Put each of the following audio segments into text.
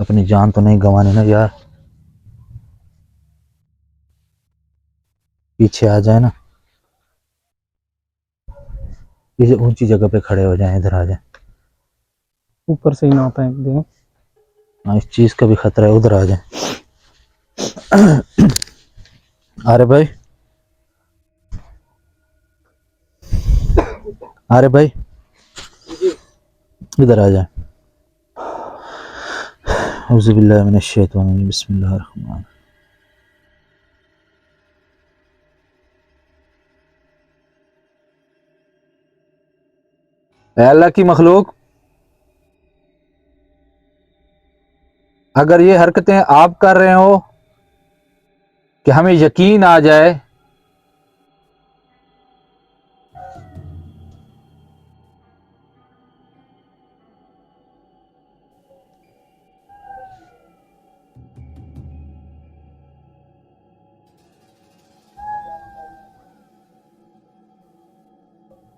अपनी जान तो नहीं गंवानी ना यार, पीछे आ जाए ना, किसी ऊंची जगह पे खड़े हो जाएं, इधर आ जाएं। ऊपर से ही ना होता है देखें। हाँ, इस चीज का भी खतरा है, उधर आ जाएं। अरे भाई, अरे भाई इधर आ जाए। औज़ुबिल्लाहि मिनश्शैतानिर बिस्मिल्लाहिर रहमानिर रहीम। ऐ अल्लाह की मखलूक, अगर ये हरकतें आप कर रहे हो कि हमें यकीन आ जाए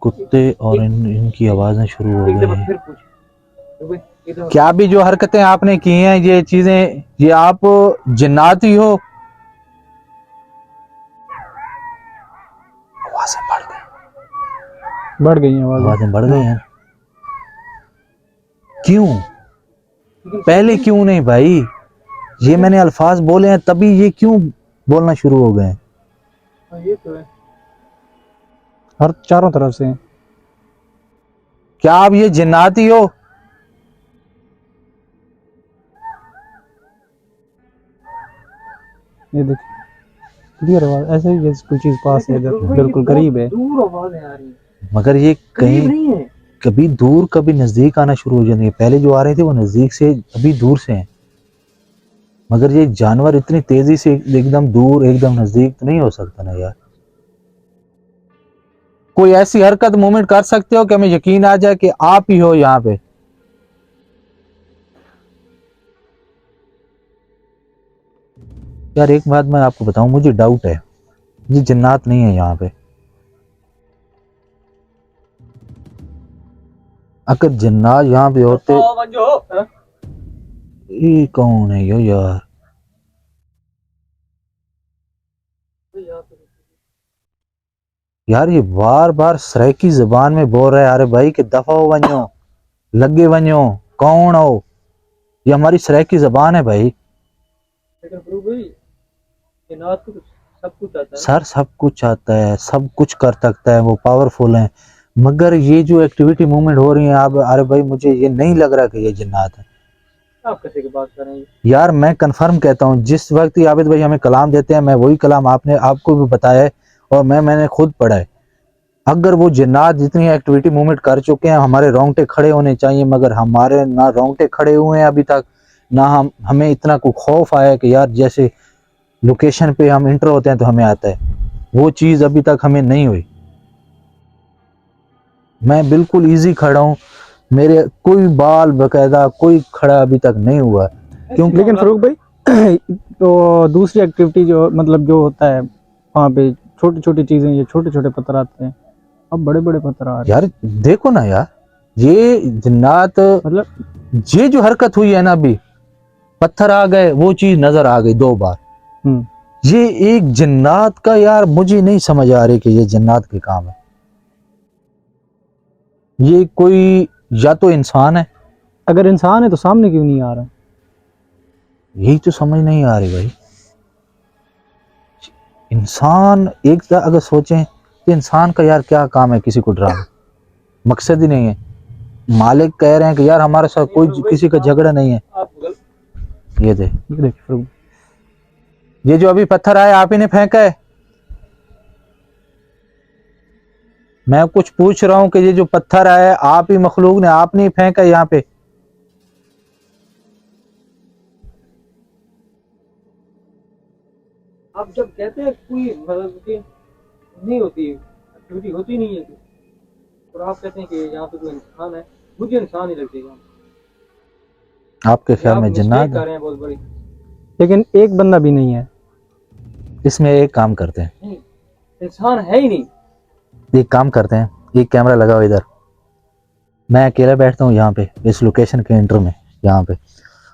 कुत्ते और इनकी आवाजें शुरू हो एक गई दफा हैं। फिर पूछ एक दफा क्या भी जो हरकतें आपने की हैं, ये चीजें, ये आप जिन्नात ही हो? आवाजें बढ़ गई, बढ़ गई हैं आवाजें बढ़ गई हैं। क्यों? पहले फिर क्यों नहीं भाई? ये मैंने अल्फाज बोले हैं तभी ये क्यों बोलना शुरू हो गए हैं? हाँ, ये तो है। हर चारों तरफ से हैं। क्या आप ये जिन्नात ही हो? ये देखिए क्लियर आवाज, ऐसे ही जैसे कोई चीज पास है, इधर लेकिन बिल्कुल बहुत करीब है। दूर आवाजें आ रही हैं, मगर ये करीब कहीं नहीं है। कभी दूर कभी नजदीक आना शुरू हो जाती है। पहले जो आ रहे थे वो नजदीक से, अभी दूर से हैं। मगर ये जानवर इतनी तेजी से एकदम दूर एकदम नजदीक तो नहीं हो सकता ना यार। कोई ऐसी हरकत मूवमेंट कर सकते हो कि हमें यकीन आ जाए कि आप ही हो यहाँ पे? यार एक बात मैं आपको बताऊं, मुझे डाउट है ये जिन्नात नहीं है यहाँ पे। अगर जिन्नात यहाँ पे होते, हाँ? ये कौन है यो यार? यार ये बार बार सराइकी जुबान में बोल रहा है, अरे भाई कि दफा हो वञो, लगे वञो, कौन हो? ये हमारी सराइकी जुबान है भाई। लेकिन प्रभु भाई, जिन्नात को तो सब कुछ आता है। सर सब कुछ आता है, सब कुछ कर सकता है, वो पावरफुल है। मगर ये जो एक्टिविटी मूवमेंट हो रही है आप, अरे भाई मुझे ये नहीं लग रहा कि ये जिन्नात है। आप कैसे की बात कर रहे हैं? यार मैं कंफर्म कहता हूँ, जिस वक्त ये आबिद भाई हमें कलाम देते हैं, मैं वही कलाम आपने आपको भी बताया है और मैंने खुद पढ़ा है। अगर वो जिन्नात जितनी एक्टिविटी मूवमेंट कर चुके हैं, हमारे रोंगटे खड़े होने चाहिए, मगर हमारे ना रोंगटे खड़े हुए हैं अभी तक, ना हमें इतना कोई खौफ आया कि यार जैसे लोकेशन पे हम इंटर होते हैं तो हमें आता है, वो चीज़ अभी तक हमें नहीं हुई। मैं बिल्कुल इजी खड़ा हूँ, मेरे कोई बाल बकायदा कोई खड़ा अभी तक नहीं हुआ। क्योंकि लेकिन फरूक भाई तो दूसरी एक्टिविटी जो मतलब जो होता है वहाँ पे, छोटी छोटी चीजें, ये छोटे छोटे पत्थर आते हैं, अब बड़े बड़े पत्थर आ रहे हैं। यार देखो ना यार, ये जिन्नात, मतलब ये जो हरकत हुई है ना, अभी पत्थर आ गए, वो चीज नजर आ गई 2 बार। ये एक जिन्नात का, यार मुझे नहीं समझ आ रही कि ये जिन्नात के काम है। ये कोई या तो इंसान है, अगर इंसान है तो सामने क्यों नहीं आ रहा? यही तो समझ नहीं आ रही भाई। इंसान एक अगर सोचें तो इंसान का यार क्या काम है किसी को डराना? मकसद ही नहीं है। मालिक कह रहे हैं कि यार हमारे साथ कोई किसी का झगड़ा नहीं है। आप गलत। ये देख, ये देखिए फरूक, ये जो अभी पत्थर आया आप ही ने फेंका है? मैं कुछ पूछ रहा हूं कि ये जो पत्थर आया आप ही मखलूक ने, आपने ही फेंका यहाँ पे? आप जब कहते हैं कोई मतलब कि नहीं होती, एक्टिविटी होती नहीं है, और आप कहते हैं कि यहाँ पे कोई इंसान है, मुझे इंसान ही लगेगा। आपके ख्याल आप में मिस्टेक जिन्नात कर है? रहे हैं बहुत बड़ी। लेकिन एक बंदा भी नहीं है। इसमें एक काम करते हैं, नहीं, इंसान है ही नहीं। एक काम करते हैं, एक कैमरा लगाओ इधर, मैं अकेला बैठता हूँ यहाँ पे इस लोकेशन के इंटर में, यहाँ पे